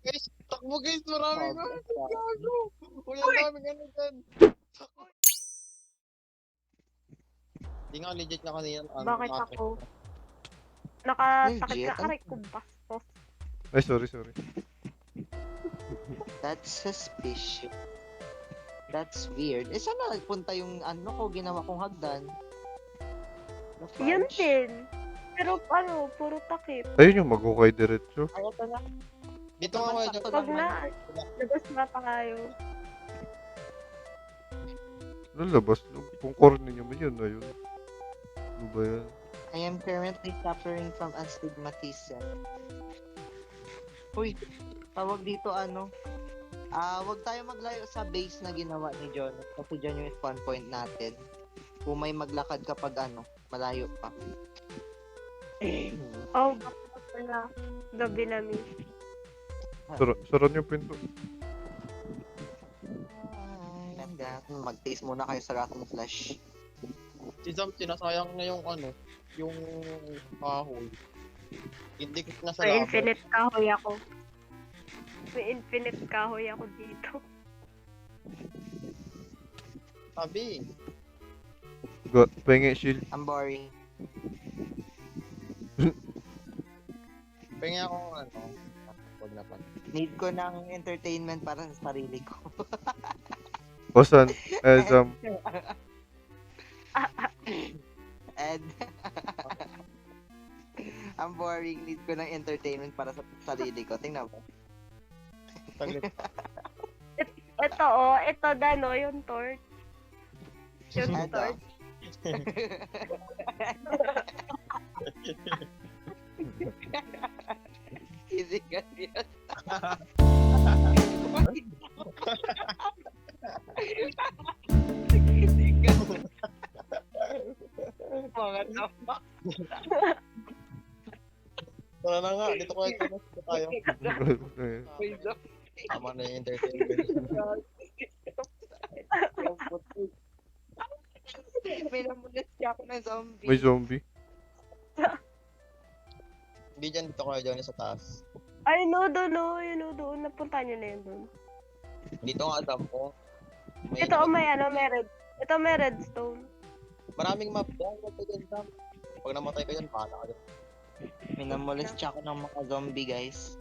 Guys, takbo guys, maraming Sabi, ano. sabi. Gago. Uy, ang daming ano dyan. Takbo. Di nga legit nga kanina. Bakit ako? Nakatakit Legit? ka. Aray ko, bastos. Ay, sorry. That's suspicious. That's weird. Saan na nagpunta yung ano ko, ginawa kong hagdan? Yun din. Pero puro takip. Ayun yung mag-ukay diretso. Ay, ito na. Dito nga kayo dyan. Pag na, labas na tayo. Lalabas. Kung corny nyo mo yun, ayun. Ano ba yan? I am currently suffering from astigmatism. Uy, tawag dito ano? Wag tayo maglayo sa base na ginawa ni John. Kasi dyan yung spawn point natin. Kung may maglakad kapag malayo pa. Oh, bakit pala. Gabi na, miss. Saran yung pinto. Ganda. Mag-taste muna kayo sa Rotten Flesh. Si Zam, sinasayang na yung ano, yung kahoy. Indikit na sa May laban. infinite kahoy ako. May infinite kahoy ako dito. Sabi, Pengi shield. Ang boring. pengen ako ano. Huwag na pa. Need ko ng entertainment para sa sarili ko. Osan. Zam. And ang boring. Need ko ng entertainment para sa sarili ko. Tingnan mo. Saglit. Ito Dano, yung torch. Yung Ito. torch. Easy ka yun. Easy ka. Mga tama. Tara na nga, dito kayo. Dito tayo. Wait lang. Tama na yung entertainment. May namulat siya ako ng zombie. May zombie. Hindi dyan, dito kayo dyan sa taas. Ay, no, doon. Napunta nyo na yun doon. Dito nga alam ko. Ito, may red. Ito, may redstone. Maraming map dyan. Huwag ka dyan, Zam. Pag namatay ka dyan, pahala ka dyan. May namulat siya ako ng mga zombie, guys.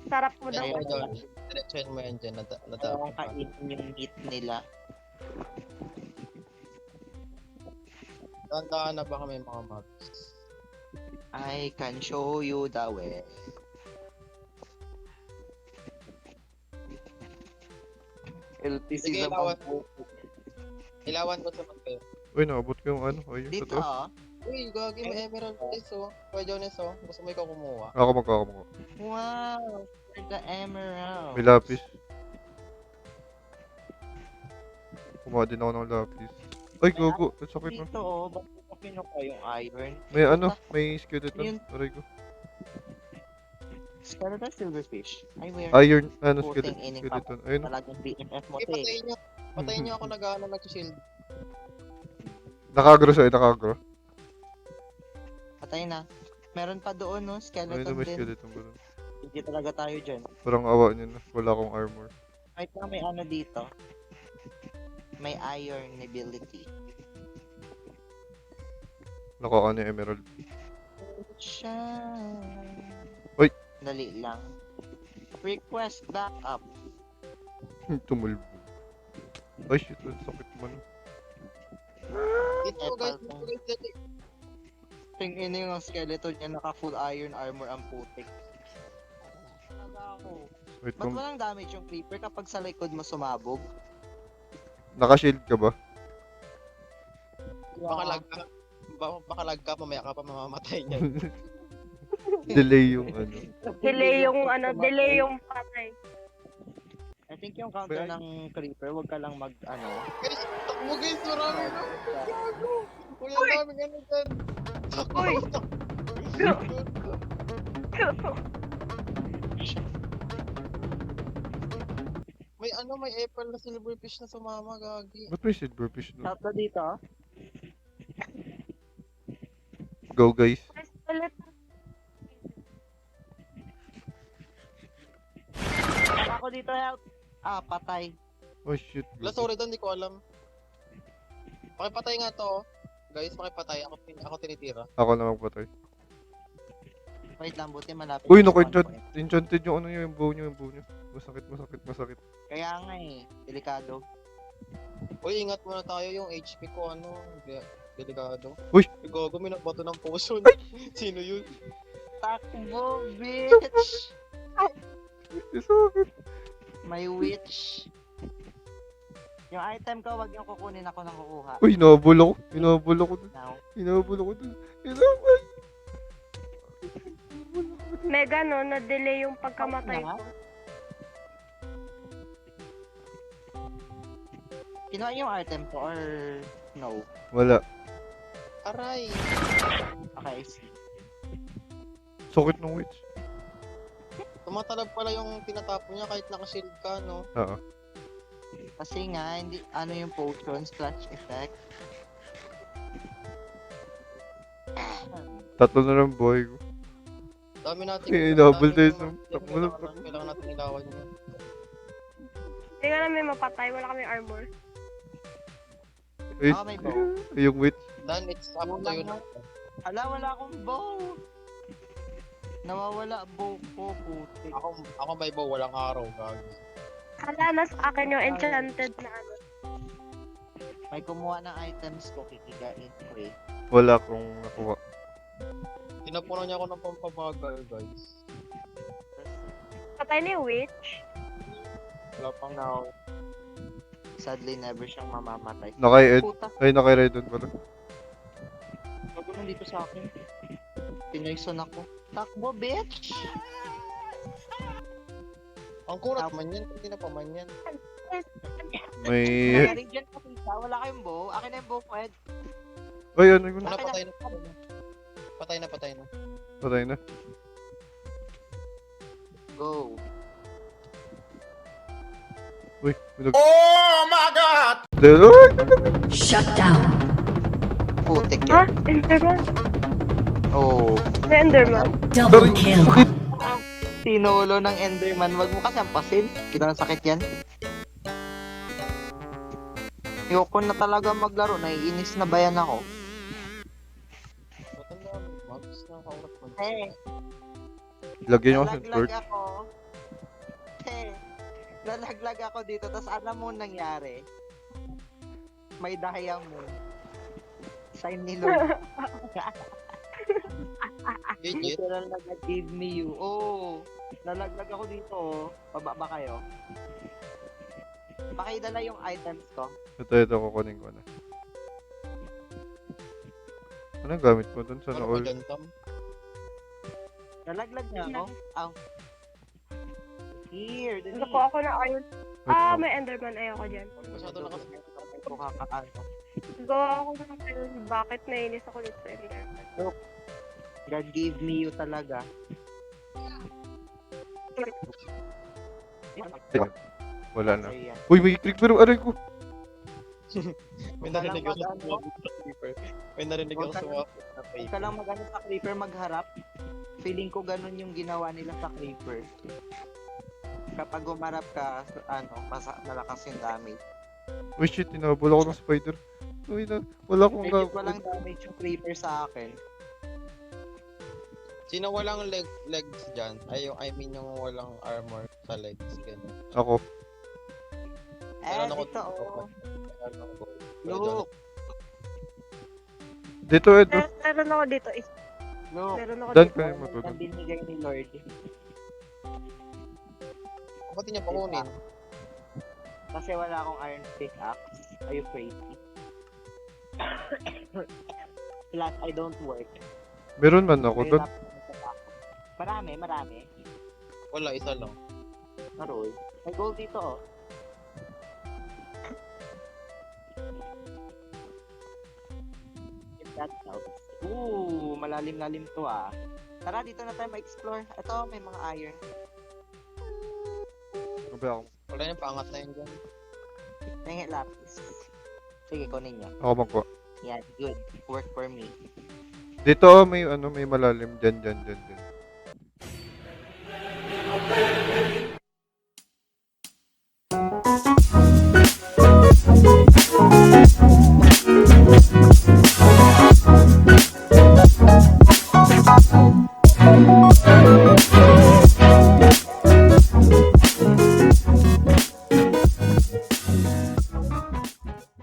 Sarap mo daw. Dyan kayo dyan. Diretsuhin mo yan dyan. Ayaw kong kainin yung meat nila. Tandaan na baka may mga maps. I can show you the way. LTC Sige, na ilawan. bang Ilawan ko sa mag kayo. Uy, nakabot ko yung ano. Ayun, Dito totoo. Uy, gagi, may emerald guys, oh. Kuya Jones, oh. Gusto mo ikaw kumuha. Ako mo. Wow! For the emerald. May lapis. Kumuha din ako ng lapis. Ay, gogo. Ang sakit na. Dito ba't mo kinuha yung iron? May ano, may skeleton. Yun. Aray ko. Skeleton silverfish. I wear Iron, ano, Puting ining skeleton. Ayun. talagang BMF mo Okay, to eh. patayin nyo. Patayin nyo ako nag-shield. Nakagro sa'yo, nakagro. Patay na. Meron pa doon no, Ayun, skeleton may din. skeleton ba doon? Hindi talaga tayo dyan. Parang awa niya na. Wala akong armor. Right na may ano dito. May iron ability. Nakuha niya emerald. Shine. Uy! Dali lang. Request backup. Tumulbo. Ay, shit. Ang sakit man. Dito guys, dito guys, dito. Tingin yung skeleton niya naka full iron armor ang putik. Talaga ako. Wait, Ba't walang damage yung creeper kapag sa likod mo sumabog? naka-shield ka ba? Baka lag ka. Baka lag ka, mamaya ka pa mamamatay niyan. Delay yung ano. Delay yung patay. I think yung counter ng creeper, wag ka lang mag Guys, takbo guys, marami na. Gago. Uy, ang daming ano dyan. Takbo. Uy. May apple na silverfish na sumama, gagi. Ba't may silverfish doon? Shout out dito. Go guys. ako dito, help. Ah, patay. Oh shit. Wala, sorry doon, di ko alam. Pakipatay nga to. Guys, pakipatay. Ako tinitira. Ako na magpatay. Wait lang, buti malapit. Uy, yung naka-enchant. 1 point. Enchanted yung ano nyo, yung bow nyo. Masakit. Kaya nga eh, delikado. Uy, ingat muna tayo yung HP ko, delikado. Uy! Gago, may nagbato ng potion. Sino yun? Takbo, bitch! Masakit. May witch. Yung item ko, wag yung kukunin ako ng kukuha. Uy, hinabol ako. Hinabol ako dun. Now, Hinabol. Mega, no? Na-delay yung pagkamatay Nga? ko. kinuha yung item ko or no? Wala. Aray! Okay, I see. Sakit ng witch. Tumatalab pala yung tinatapon niya kahit naka-shield ka, no? Oo. Kasi nga, hindi, ano yung potion, splash effect. Tatlo na lang buhay ko. Dami natin. Double days ng Kailangan natin ilawan niya. Hindi nga namin mapatay. Wala kami armor. Ay, May bow. yung witch. Dan, it's up to you na. Ala, wala akong bow! Nawawala bow ko, putik. Ako may bow, walang araw, gago. Hala, nas akin yung enchanted na ano. May kumuha ng items ko, kikigain ko eh. Wala akong nakuha. Tinapunan niya ako ng pampabagal, guys. Patay na yung witch. Wala pang Now, sadly, never siyang mamamatay. Naka-ed. Puta, Ay, naka-red doon pala. bago nandito sa akin. Pinoyson ako. Takbo, bitch! Ang kurat man yan, hindi na pa man yan. May... Radiant kasi siya, wala kayong bow. Akin na yung bow, Fred. Ay, ano yun? Ano, patay na. Patay na. Patay na. Go. Uy, oh my god! Uy! Shut down. Putik Ha? yun. Enderman? Oh. May Enderman. Double kill. Sinolo ng Enderman. Wag mo kasi ampasin. Kita ng sakit yan. Ayoko na talaga maglaro. Naiinis na bayan ako. Matanda kami, Mags, nakakaurat man. Eh, Lagyan nyo kasi ng sword. nalaglag ako. Eh, nalaglag ako dito. Tapos alam mo nangyari. May diamond. Sign ni Lord. Legit? Literal na give me you. Oh, nalaglag ako dito. Oh. Pababa kayo. Pakidala yung items ko. Ito, kukunin ko na. Anong gamit mo dun sa Ano ba naol? dyan, Tam? Nalaglag na ako. Ow. Here, dali. Gusto ko ako na iron. Wait lang. May Enderman. Ayoko dyan. Masyado na kasi. Kakaano. Gawa ako ng iron. Bakit nainis ako dito sa Enderman? God gave me you talaga. Wala na. Ayan. Uy, may creeper yung aray ko. May Huwag ka narinig lang ako sa mag-ano. sumabot na creeper. May narinig ako Huwag ka sa lang- sumabot na Huwag creeper. ka lang mag-ano sa creeper magharap. Feeling ko ganun yung ginawa nila sa creeper. Kapag umarap ka, malakas yung damage. Uy, shit, tinabol ako ng spider. Uy, wala akong Medyo walang damage yung creeper sa akin. Sino walang legs dyan? I mean yung walang armor sa legs. Ganun. Ako. Meron ako Dito oh. Meron ako. Look, Dito, Ed. oh. Meron ako dito. look. Meron ako Dan dito. kayo matulog. Ang binigay ni Lord. Ba't niya pa kunin? Kasi wala akong iron pickaxe. Are you crazy? Plus, I don't work. Meron man ako May dun. laptop ako. Marami. Wala, isa lang. Naroy. May gold dito oh. If that helps. Ooh, malalim-lalim to ah. Tara, dito na tayo ma-explore. Ito, may mga iron. Sabi ako. Wala yung pangat na yun dyan. May lapis. Sige, kunin niyo. Ako magkuha. Yan, good. Work for me. Dito, may malalim. Dyan.